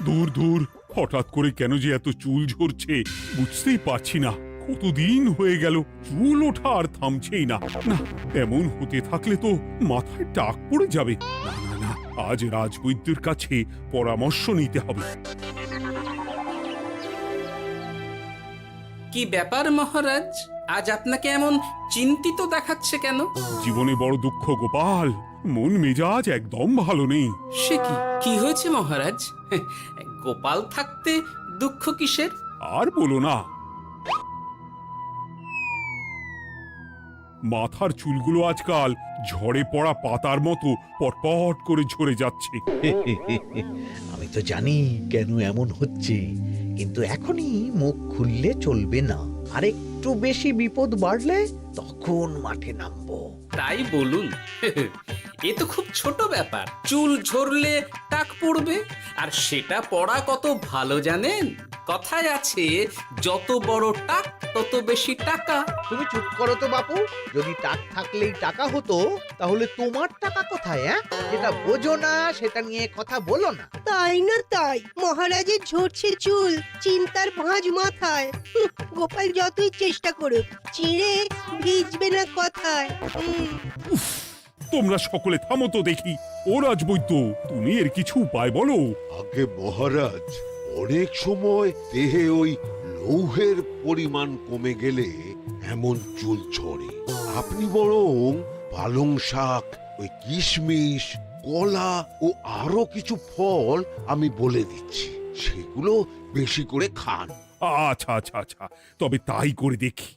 দূর দূর, হঠাৎ করে কেন যে এত চুল ঝরছে বুঝতেই পারছি না। কতদিন হয়ে গেল চুল ওঠা আর থামছেই না। না, এমন হতে থাকলে তো মাথায় টাক পড়ে যাবে। না না না, আজ রাজবৈদ্যের কাছে পরামর্শ নিতে হবে। কি ব্যাপার মহারাজ, আজ আপনাকে এমন চিন্তিত দেখাচ্ছে কেন? জীবনে বড় দুঃখ গোপাল, মন মেজাজ একদম ভালো নেই। সে কি, কি হয়েছে মহারাজ? গোপাল থাকতে দুঃখ কিসের? আর বলো না, মাথার চুলগুলো আজকাল ঝড়ে পড়া পাতার মতো পটপট করে ঝরে যাচ্ছে। আমি তো জানি কেন এমন হচ্ছে, কিন্তু এখনই মুখ খুললে চলবে না। আর একটু বেশি বিপদ বাড়লে তখন মাঠে নামবো। তাই বলুন। এ তো খুব ছোট ব্যাপার, চুল ঝরলে টাক পড়বে, আর সেটা পড়া কত ভালো জানেন? কথায় আছে, যত বড় টাক তত বেশি টাকা। তুমি চুপ করো তো বাপু। যদি টাক থাকলেই টাকা হতো, তাহলে তোমার টাকা কোথায়? যেটা বোঝো না সেটা নিয়ে কথা বলো না। তাই না তাই, মহারাজের ঝরছে চুল, চিন্তার ভাঁজ মাথায়। গোপাল যতই চেষ্টা করুক, চিড়ে ভিজবে না কথায়। উফ, তোমরা সকলে থামো তো দেখি। ও রাজবৈদ্য, তুমি এর কিছু উপায় বলো। আগে মহারাজ, অনেক সময় দেহে ওই লৌহের পরিমাণ কমে গেলে এমন চুল ঝরে। আপনি বরং পালং শাক, ওই কিশমিশ, কলা ও আরো কিছু ফল আমি বলে দিচ্ছি, সেগুলো বেশি করে খান। আচ্ছা আচ্ছা আচ্ছা, তবে তাই করে দেখি।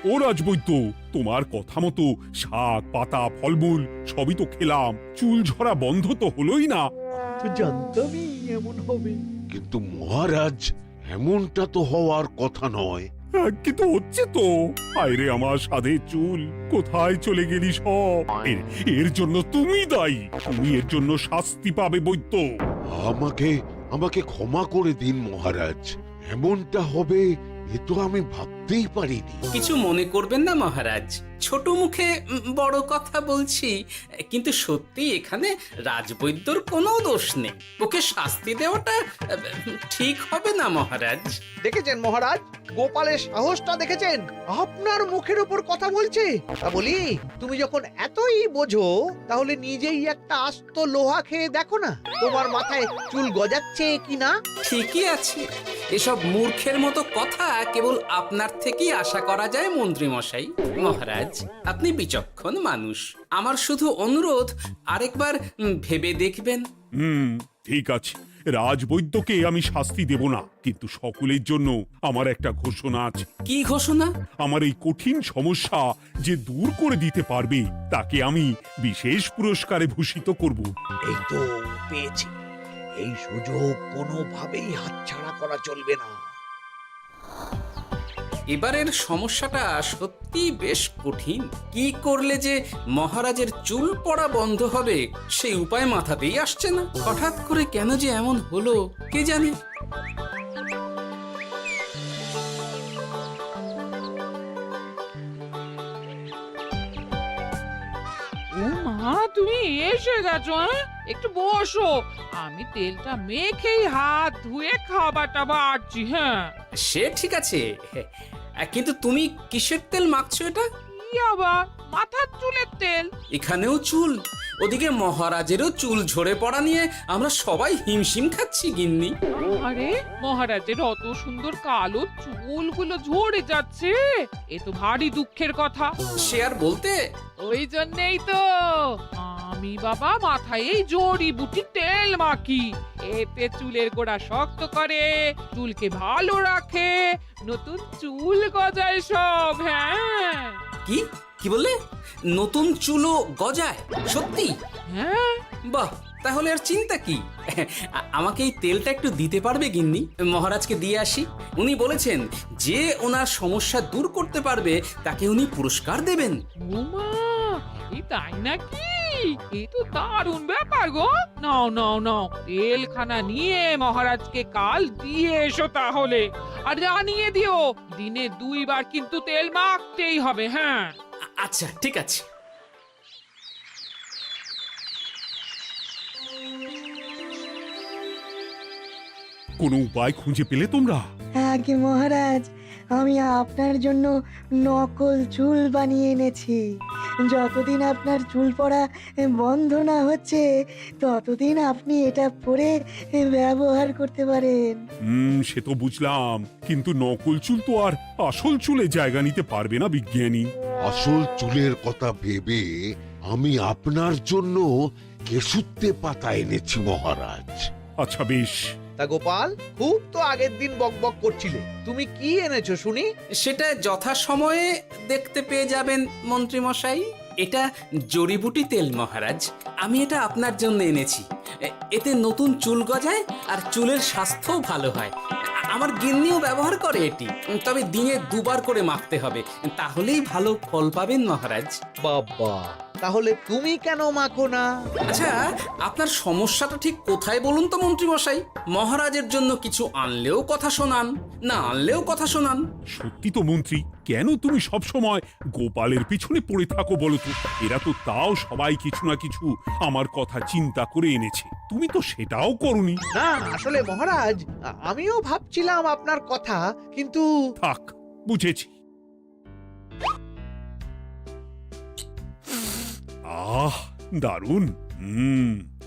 ও রাজবৈদ্য, তোমার কথা মতো শাক পাতা ফলমূল সবই তো খেলাম, চুল ঝরা বন্ধ তো হলোই না। তো জানতামই এমন হবে। কিন্তু মহারাজ, এমনটা তো হওয়ার কথা নয়। কিন্তু হচ্ছে তো। আরে আমার সাধের চুল, কোথায় চলে গেলি সব? এর জন্য তুমি দায়ী, তুমি এর জন্য শাস্তি পাবে বৈদ্য। আমাকে আমাকে ক্ষমা করে দিন মহারাজ, এমনটা হবে এ তো আমি ভাবতেই পারিনি। কিছু মনে করবেন না মহারাজ, ছোট মুখে বড় কথা বলছি, কিন্তু সত্যি এখানে রাজবৈদ্যর কোনো দোষ নেই। ওকে শাস্তি দেওয়াটা ঠিক হবে না মহারাজ। দেখেছেন মহারাজ, গোপালের সাহসটা দেখেছেন? আপনার মুখের উপর কথা বলছে। তা বলি, তুমি যখন এতই বোঝো, তাহলে নিজেই একটা আস্ত লোহা খেয়ে দেখো না, তোমার মাথায় চুল গজাচ্ছে কিনা। ঠিকই আছে, এসব মূর্খের মতো কথা কেবল আপনার থেকেই আশা করা যায় মন্ত্রী মশাই। মহারাজ, আপনি বিচক্ষণ মানুষ, আমার শুধু অনুরোধ, আরেকবার ভেবে দেখবেন। ঠিক আছে, রাজবৈদ্যকে আমি শাস্তি দেব না, কিন্তু সকলের জন্য আমার একটা ঘোষণা আছে। কি ঘোষণা? আমার এই কঠিন সমস্যা যে দূর করে দিতে পারবে, তাকে আমি বিশেষ পুরস্কারে ভূষিত করব। এই তো পেয়েছি, এই সুযোগ কোনোভাবেই হাতছাড়া করা চলবে না। এবারের সমস্যাটা সত্যি বেশ কঠিন। কি করলে যে মহারাজের চুল পড়া বন্ধ হবে সেই উপায় মাথাতেই আসছে না। হঠাৎ করে কেন যে এমন হলো কে জানে। ও মা, তুমি এসে গেছো? একটু বসো, আমি তেলটা মেখেই হাত ধুয়ে খাবারটা বাড়ছি। হ্যাঁ, সে ঠিক আছে, কিন্তু তুমি কিসের তেল মাখছো এটা? কি আবার মাথার চুলের তেল? এখানেও চুল, ওদিকে মহারাজেরও চুল ঝরে পড়া নিয়ে আমরা সবাই হিমশিম খাচ্ছি গিন্নি। আরে, মহারাজের অত সুন্দর কালো চুলগুলো ঝরে যাচ্ছে, এ তো ভারী দুঃখের কথা। সে আর বলতে, ওই জন্যেই তো আমি বাবা মাথায় এই জড়িবুটি তেল মাখি। এতে চুলের গোড়া শক্ত করে, চুলকে ভালো রাখে, নতুন চুল গজায় সব। হ্যাঁ। কি কি বললে? নতুন চুলও গজায়? সত্যি? হ্যাঁ, বাহ, তাহলে আর চিন্তা কি? আমাকে এই তেলটা একটু দিতে পারবে গিন্নি? মহারাজকে দিয়ে আসি। উনি বলেছেন যে ওনার সমস্যা দূর করতে পারবে তাকে উনি পুরস্কার দেবেন। উমা, এই তাই নাকি? এই তো দারুণ ব্যাপার গো। নাও নাও নাও, তেলখানা নিয়ে মহারাজকে কাল দিয়ে এসো তাহলে। আর জানিয়ে দিও, দিনে 2 বার কিন্তু তেল মাখতেই হবে। হ্যাঁ, আচ্ছা ঠিক আছে। কোনো উপায় খুঁজে পেলে তোমরা? আগে মহারাজ, আমি আপনার জন্য নকল চুল বানিয়ে এনেছি। যতদিন আপনার চুল পড়া বন্ধ না হচ্ছে ততদিন আপনি এটা পরে ব্যবহার করতে পারেন। সে তো বুঝলাম, কিন্তু নকল চুল তো আর আসল চুলে জায়গা নিতে পারবে না বিজ্ঞানী। আসল চুলের কথা ভেবে আমি আপনার জন্য কেশুত্তে পাতা এনেছি মহারাজ। আচ্ছা বেশ। তা গোপাল, খুব তো আগের দিন বকবক করছিলে, তুমি কি এনেছো শুনি? সেটা যথাসময়ে দেখতে পেয়ে যাবেন মন্ত্রী মশাই। এটা জড়িবুটি তেল মহারাজ। আমি এটা আপনার জন্য এনেছি। এতে নতুন চুল গজায় আর চুলের স্বাস্থ্যও ভালো হয়। আমার গিন্নিও ব্যবহার করে এটি, তবে দিনে 2 বার করে মাখতে হবে, তাহলেই ভালো ফল পাবেন মহারাজ। বাবা, তাহলে তুমি কেন মাখো না? আচ্ছা, আপনার সমস্যাটা ঠিক কোথায় বলুন তো মন্ত্রী মশাই? মহারাজের জন্য কিছু আনলেও কথা শোনান, না আনলেও কথা শোনান। সত্যি তো মন্ত্রী, কেন তুমি সব সময় গোপালের পিছনে পড়ে থাকো বলো তো? এরা তো তাও সবাই কিছু না কিছু আমার কথা চিন্তা করে এনেছে, তুমি তো সেটাও করনি। না আসলে মহারাজ, আমিও ভাবছিলাম আপনার কথা, কিন্তু থাক, বুঝেছি। আহ, দারুণ।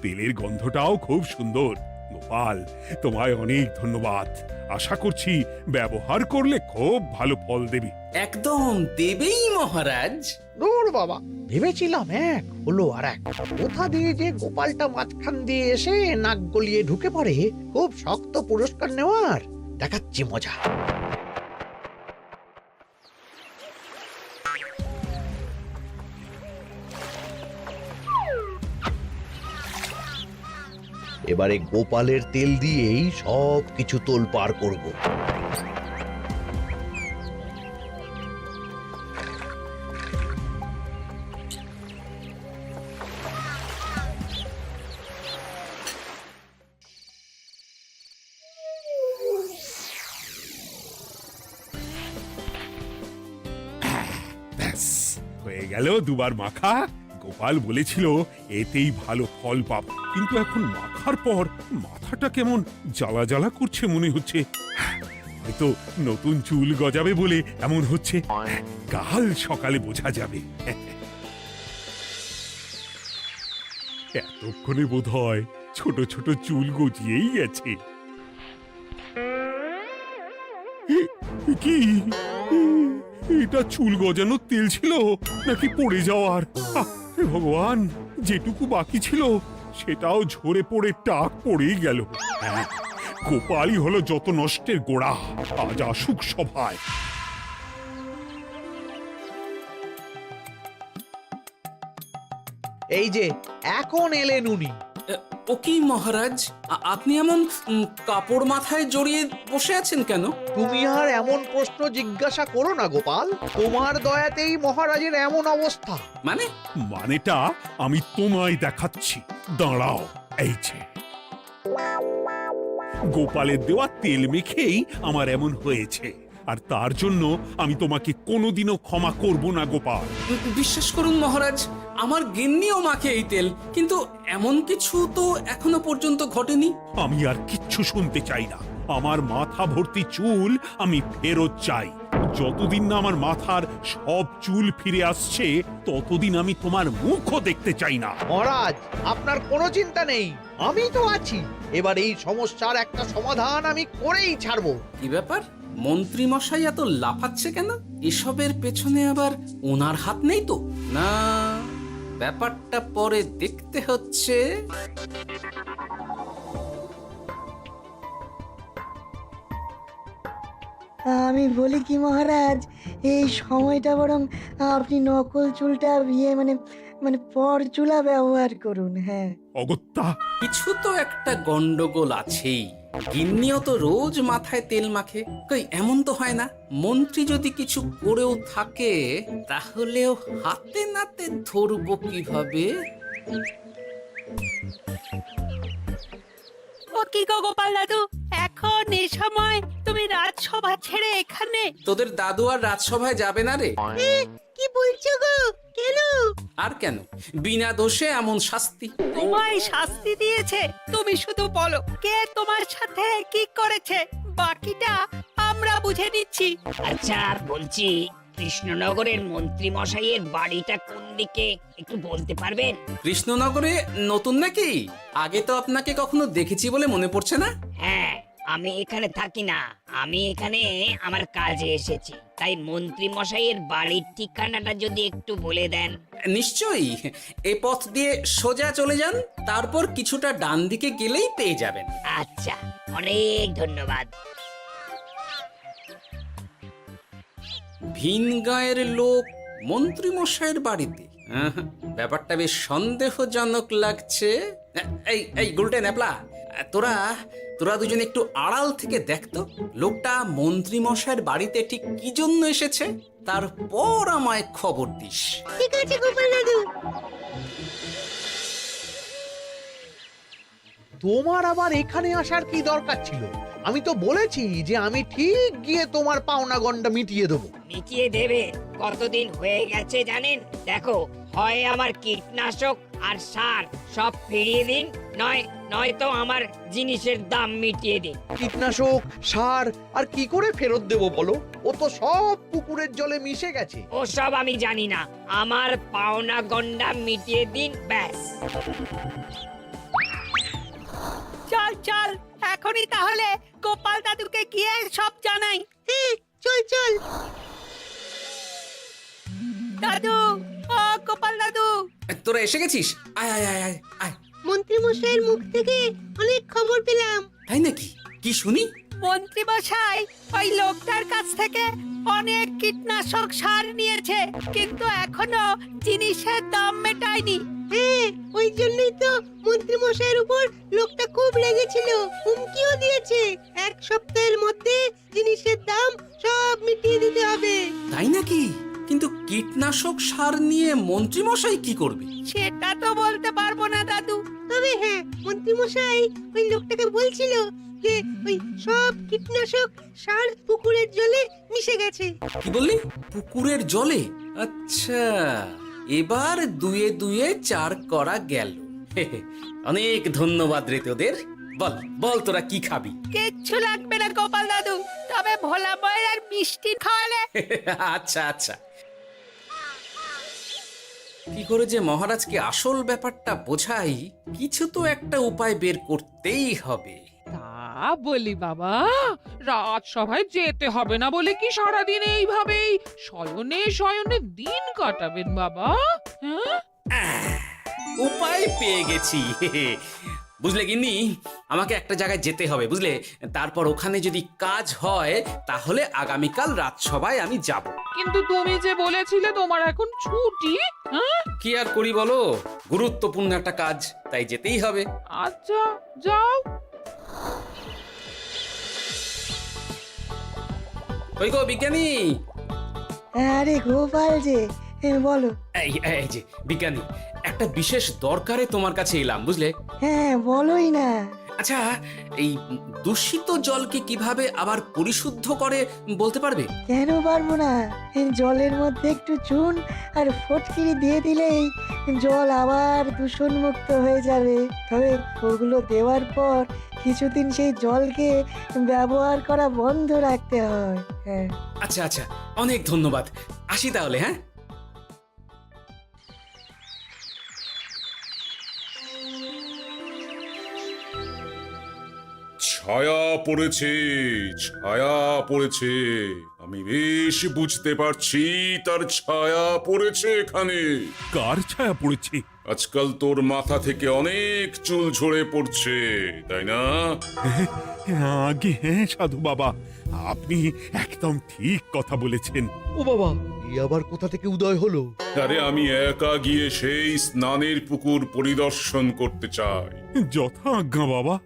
তেলের গন্ধটাও খুব সুন্দর। গোপাল, তোমায় অনেক ধন্যবাদ। আশা করছি ব্যবহার করলে খুব ভালো ফল দেবে। একদম দেবেই মহারাজ। দূর বাবা, ভেবেছিলাম এক হলো আর এক। কোথা দিয়ে যে গোপালটা মাঝখান দিয়ে এসে নাক গলিয়ে ঢুকে পড়ে, খুব শক্ত পুরস্কার নেওয়ার। দেখাচ্ছি মজা। এবারে গোপালের তেল দিয়েই সব কিছু তোলপাড় করব। ব্যাস, হয়ে গেল 2 বার মাখা। গোপাল বলেছিল এতেই ভালো ফল পাব, কিন্তু এখন মাখার পর মাথাটা কেমন জ্বালা জ্বালা করছে মনে হচ্ছে। হয়তো নতুন চুল গজাবে বলে এমন হচ্ছে। কাল সকালে বোঝা যাবে। এতক্ষণে বোধহয় ছোট ছোট চুল গজিয়েই গেছে। কি এটা চুল গজানোর তেল ছিল নাকি পড়ে যাওয়ার? হে ভগবান, যেটুকু বাকি ছিল সেটাও ঝরে পড়ে টাক পড়েই গেল। হ্যাঁ, গোপালই হলো যত নষ্টের গোড়া। আজ আসুক সভায়। এই যে এখন এলেন উনি। ও কি মহারাজ, আপনি এমন কাপড় মাথায় জড়িয়ে বসে আছেন কেন? তুমি আর এমন প্রশ্ন জিজ্ঞাসা করো না গোপাল, তোমার দয়াতেই মহারাজের এমন অবস্থা। মানেটা আমি তোমায় দেখাচ্ছি, দাঁড়াও। এই যে গোপালের দেওয়া তেল মেখেই আমার এমন হয়েছে, আর তার জন্য আমি তোমাকে কোনোদিনও ক্ষমা করব না গোপাল। বিশ্বাস করুন মহারাজ, আমার গিন্নিও মাখে এই তেল, কিন্তু এমন কিছু তো এখনো পর্যন্ত ঘটেনি। আমি আর কিচ্ছু শুনতে চাই না। আমার মাথা ভর্তি চুল আমি ফেরত চাই। যতদিন না আমার মাথার সব চুল ফিরে আসছে ততদিন আমি তোমার মুখও দেখতে চাই না। মহারাজ, আপনার কোনো চিন্তা নেই, আমি তো আছি। এবার এই সমস্যার একটা সমাধান আমি করেই ছাড়বো। কি ব্যাপার, মন্ত্রী মশাই এত লাফাচ্ছে কেন? এসবের পেছনে আবার ওনার হাত নেই তো? না, ব্যাপারটা পরে দেখতে হচ্ছে। আমি বলি কি মহারাজ, এই সময়টা বরং আপনি নকল চুলটা মানে পরচুলা ব্যবহার করুন। হ্যাঁ, অগত্যা কিছু তো একটা গন্ডগোল আছেই। গিন্নিও তো রোজ মাথায় তেল মাখে, কই এমন তো হয় না। মন্ত্রী যদি কিছু করেও থাকে তাহলেও হাতে নাতে ধরবো কিভাবে? ও কি গো গোপাল দাদু, এখন এই সময় তুমি রাজসভা ছেড়ে এখানে? তোদের দাদু আর রাজসভায় যাবে না রে? কি বলছো গো? কেন? আর কেন, বিনা দোষে এমন শাস্তি। তোমায় শাস্তি দিয়েছে, তুমি শুধু বলো কে তোমার সাথে কি করেছে, বাকিটা আমরা বুঝে নিচ্ছি। আচ্ছা বলছি, কৃষ্ণনগরের মন্ত্রী মশাইয়ের বাড়িটা কোন দিকে একটু বলতে পারবেন? কৃষ্ণনগরে নতুন নাকি? আগে তো আপনাকে কখনো দেখেছি বলে মনে পড়ছে না। হ্যাঁ, আমি এখানে থাকি না, আমি এখানে আমার কাজে এসেছি, তাই মন্ত্রী মশাইয়ের বাড়ির ঠিকানাটা যদি একটু বলে দেন। নিশ্চয়ই, এ পথ দিয়ে সোজা চলে যান, তারপর কিছুটা ডান দিকে গেলেই পেয়ে যাবেন। আচ্ছা, অনেক ধন্যবাদ। ভিন গাঁয়ের লোক মন্ত্রী মশাইয়ের বাড়িতে? ব্যাপারটা বেশ সন্দেহজনক লাগছে। এই এই গুলটে ন্যাপলা, তোরা তোরা দুজন একটু আড়াল থেকে দেখতো লোকটা মন্ত্রী মশাইয়ের বাড়িতে ঠিক কি জন্য এসেছে, তারপর আমায় খবর দিস। ঠিক আছে গোপাল দাদু। তোমার আবার এখানে আসার কি দরকার ছিল? আমি তো বলেছি যে আমি ঠিক গিয়ে তোমার পাওনা গন্ডা মিটিয়ে দেবো। মিটিয়ে দেবে? কতদিন হয়ে গেছে জানেন? দেখো, হয় আমার কীটনাশক আর সার সব ফিরিয়ে দিন, নয়তো আমার জিনিসের দাম মিটিয়ে দিন। কীটনাশক, সার আর কি করে ফেরত দেবো বলো? ও তো সব পুকুরের জলে মিশে গেছে। ওসব আমি জানি না, আমার পাওনা গন্ডা মিটিয়ে দিন, ব্যাস। চল চল, এখনই তাহলে গোপাল দাদুকে গিয়ে সব জানাই। হ্যাঁ, চল চল। দাদু, ও গোপাল দাদু। তোরা এসে গেছিস? আয় আয় আয় আয় আয়। মন্ত্রী মশাইয়ের মুখ থেকে অনেক খবর পেলাম। তাই নাকি? কি শুনি? মন্ত্রী মশাই ওই লোকটার কাছ থেকে অনেক কীটনাশক সার নিয়েছে, কিন্তু এখনো জিনিসের দাম মেটায়নি। হ্যাঁ, ওই জন্যই তো মন্ত্রী মশাইয়ের উপর লোকটা খুব রেগেছিল, হুমকিও দিয়েছে 1 সপ্তাহের মধ্যে জিনিসের দাম সব মিটিয়ে দিতে হবে। তাই নাকি? কিন্তু কীটনাশক সার নিয়ে মন্ত্রী মশাই কি করবে? সেটা তো বলতে পারবো না দাদু। তবে হ্যাঁ, মন্ত্রী মশাই ওই লোকটাকে বলছিল যে ওই সব কীটনাশক সার পুকুরের জলে মিশে গেছে। কি বললি? পুকুরের জলে? আচ্ছা, এবার দুয়ে দুয়ে 4 করা গেল। অনেক ধন্যবাদ রে তোদের। বল বল, তোরা কি খাবি? কিচ্ছু লাগবে না গোপাল দাদু, তবে ভোলা বয়ের আর মিষ্টি খাওয়ালে। আচ্ছা আচ্ছা। কি করে যে মহারাজকে আসল ব্যাপারটা বোঝাই, কিছু তো একটা উপায় বের করতেই হবে। তা বলি বাবা, রাজসভায় যেতে হবে না বলে কি সারাদিন এইভাবেই শয়নে শয়নে দিন কাটাবেন বাবা? হ্যাঁ, উপায় পেয়ে গেছি। বুঝলে গিন্নি, আমাকে একটা জায়গায় যেতে হবে, বুঝলে? তারপর ওখানে যদি কাজ হয় তাহলে আগামীকাল রাজসভায় আমি যাব। কিন্তু তুমি যে বলেছিলে তোমার এখন ছুটি। হ্যাঁ, কি আর করি বলো, গুরুত্বপূর্ণ একটা কাজ, তাই যেতেই হবে। আচ্ছা যাও। ওই গো বিজ্ঞানী, আরে গোপাল যে, বলো। এই এই যে বিজ্ঞানী, একটা বিশেষ দরকারে তোমার কাছে এলাম, বুঝলে? হ্যাঁ, বলোই না। আচ্ছা, এই দূষিত জলকে কিভাবে আবার পরিশুদ্ধ করে বলতে পারবে? কেন পারবো না? জলের মধ্যে একটু চুন আর ফটকিরি দিয়ে দিলেই জল আবার দূষণমুক্ত হয়ে যাবে। তবে ওগুলো দেওয়ার পর কিছুদিন সেই জলকে ব্যবহার করা বন্ধ রাখতে হয়। হ্যাঁ। আচ্ছা আচ্ছা, অনেক ধন্যবাদ, আসি তাহলে। হ্যাঁ, ছায়া পড়েছে, ছায়া পড়েছে, আমি বেশ বুঝতে পারছি তার ছায়া পড়েছে এখানে। কার ছায়া পড়েছে? আজকাল তোর মাথা থেকে অনেক চুল ঝরে পড়ছে, তাই না? আগে হ্যাঁ সাধু বাবা, আপনি একদম ঠিক কথা বলেছেন। ও বাবা, আবার কোথা থেকে উদয় হলো? আরে আমি একা গিয়ে সেই স্নানের পুকুর পরিদর্শন করতে চাই। যথা আজ্ঞা বাবা।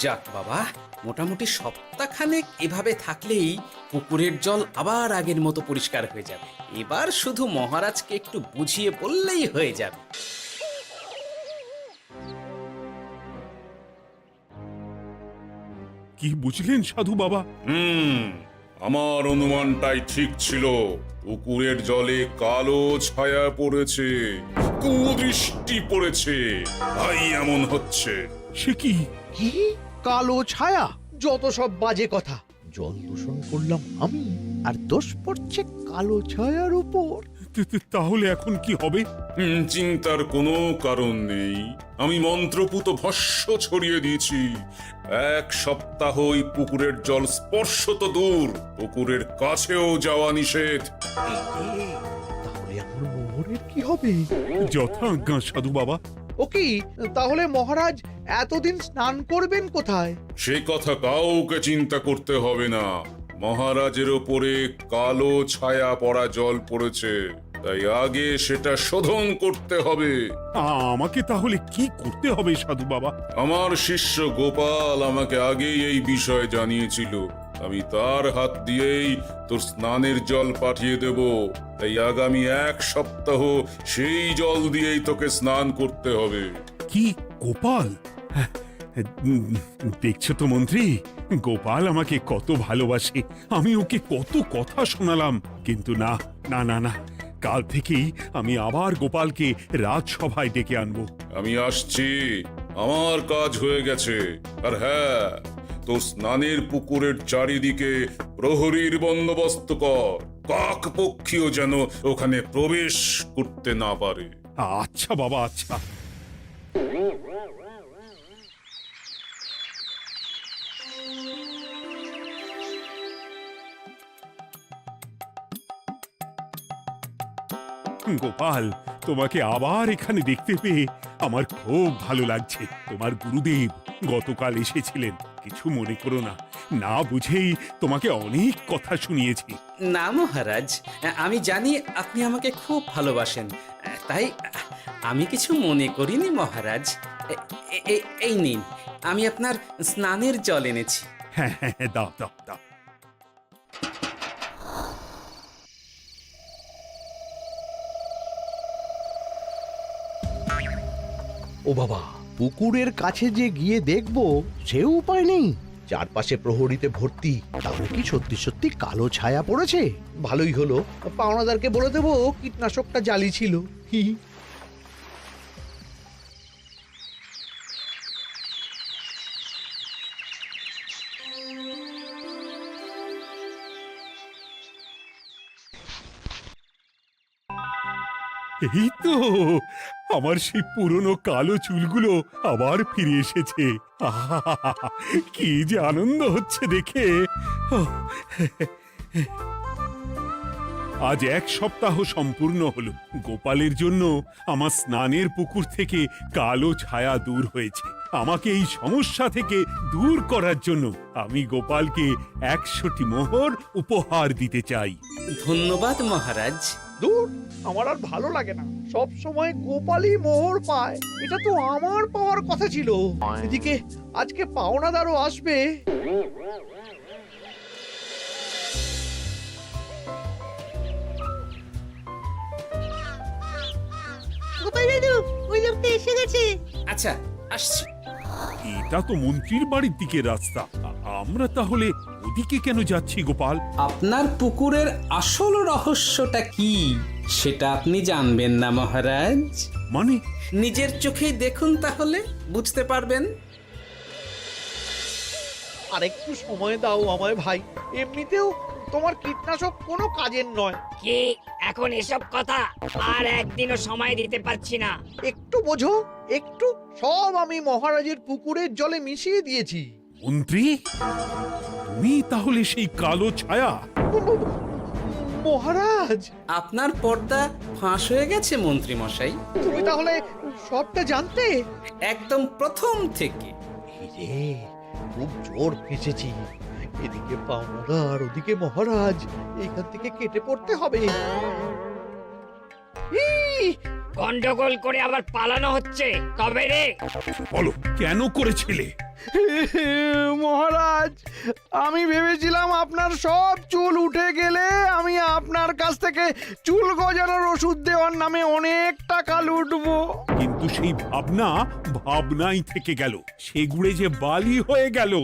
যাক বাবা, মোটামুটি সপ্তাহখানেক এভাবে থাকলেই পুকুরের জল আবার আগের মতো পরিষ্কার হয়ে যাবে। এবার শুধু মহারাজকে একটু বুঝিয়ে বললেই হয়ে যাবে। কি বুঝলেন সাধু বাবা? আমার অনুমানটাই ঠিক ছিল। পুকুরের জলে কালো ছায়া পড়েছে, কুদৃষ্টি পড়েছে, তাই এমন হচ্ছে। সে কি? কি কালো ছায়া? যত সব বাজে কথা। জল দূষণ করলাম আমি, আর দোষ পড়ছে কালো ছায়ার উপর। তাহলে এখন কি হবে? চিন্তার কোনো কারণ নেই। আমি মন্ত্রপুত ভস্য ছড়িয়ে দিয়েছি। 1 সপ্তাহ ওই পুকুরের জল স্পর্শ তো দূর, পুকুরের কাছেও যাওয়া নিষেধ। তাহলে আমার মোহরের কি হবে? যথা আজ্ঞা সাধু বাবা। ও কি, তাহলে মহারাজ এতদিন স্নান করবেন কোথায়? সে কথা কাউকে চিন্তা করতে হবে না। মহারাজের ওপরে কালো ছায়া পড়া জল পড়েছে, তাই আগে সেটা শোধন করতে হবে। আমাকে তাহলে কি করতে হবে সাধু বাবা? আমার শিষ্য গোপাল আমাকে আগেই এই বিষয় জানিয়েছিল। আমি তার হাত দিয়েই তোর স্নানের জল পাঠিয়ে দেব। তাই আগামী 1 সপ্তাহ সেই জল দিয়েই তোকে স্নান করতে হবে। কি গোপাল? দেখছো তো মন্ত্রী, গোপাল আমাকে কত ভালোবাসে। আমি ওকে কত কথা শোনালাম, কিন্তু না না না না, কাল থেকেই আমি আবার গোপালকে রাজসভায় ডেকে আনবো। আমি আসছি, আমার কাজ হয়ে গেছে। আর হ্যাঁ, তোর স্নানের পুকুরের চারিদিকে প্রহরীর বন্দোবস্ত কর। কাক পক্ষীও যেন ওখানে প্রবেশ করতে না পারে। আচ্ছা বাবা, আচ্ছা। গোপাল, তোমাকে আবার এখানে দেখতে পেয়ে আমার খুব ভালো লাগছে। তোমার গুরুদেব গতকাল এসেছিলেন, কিছু মনে করো না। না বুঝেই তোমাকে অনেক কথা শুনিয়েছি। না মহারাজ, আমি জানি আপনি আমাকে খুব ভালোবাসেন, তাই আমি কিছু মনে করিনি মহারাজ। এই নিন, আমি আপনার স্নানের জল এনেছি। হ্যাঁ হ্যাঁ হ্যাঁ, দাও দাও দাও। ও বাবা, পুকুরের কাছে যে গিয়ে দেখবো সে উপায় নেই। চারপাশে প্রহরীতে ভর্তি, তাহলে কি সত্যি সত্যি কালো ছায়া পড়েছে? ভালোই হলো, পাওনাদারকে বলে দেবো কীটনাশকটা জালি ছিল। হি হি। এই তো আমার সেই পুরনো কালো চুলগুলো আবার ফিরে এসেছে। আহা, কি যে আনন্দ হচ্ছে দেখে। আজ 1 সপ্তাহ সম্পূর্ণ হলো। গোপালের জন্য আমার স্নানের পুকুর থেকে কালো ছায়া দূর হয়েছে। আমাকে এই সমস্যা থেকে দূর করার জন্য আমি গোপালকে 100টি মোহর উপহার দিতে চাই। ধন্যবাদ মহারাজ। দূর, আমার আর ভালো লাগে না। সব সময় গোপালই মোহর পায়, এটা তো আমার পাওয়ার কথা ছিল। এদিকে আজকে পাওনাদারও আসবে। গোপাল দাদু, ওই লোকটা এসে গেছে। আচ্ছা, আসছি। এটা তো মন্ত্রীর বাড়ির দিকে রাস্তা। আমরা তাহলে ওদিকে কেন যাচ্ছি গোপাল? আপনার পুকুরের আসল রহস্যটা কি সেটা আপনি জানবেন না মহারাজ? মানে? নিজের চোখেই দেখুন, তাহলে বুঝতে পারবেন। আর একটু সময় দাও আমায় ভাই, এমনিতেও তোমার কীটনাশক কোনো কাজের নয়। কি এখন এসব কথা আর একদিনও সময় দিতে পারছি না। একটু বোঝো, একটু। সব আমি মহারাজের পুকুরের জলে মিশিয়ে দিয়েছি। মন্ত্রী, তুমি তাহলে সেই কালো ছায়া? মহারাজ, আপনার পর্দা ফাঁস হয়ে গেছে মন্ত্রী মশাই। তুমি তাহলে সবটা জানতে? একদম প্রথম থেকে। রে, খুব জোর ফেঁসেছি। এদিকে পাওনাদার, ওদিকে মহারাজ, এখান থেকে কেটে পড়তে হবে। গন্ডগোল করে আবার পালানো হচ্ছে তবে রে। বলো, কেন করেছিলে? মহারাজ, আমি ভেবেছিলাম আপনার সব চুল উঠে গেলে আমি আপনার কাছ থেকে চুল গজানোর ওষুধ দেওয়ার নামে অনেক টাকা লুটবো। কিন্তু সেই ভাবনা ভাবনাই থেকে গেল, সেগুড়ে যে বালি হয়ে গেল।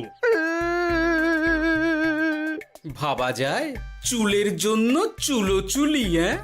ভাবা যায় চুলের জন্য চুলো চুলি, হ্যাঁ?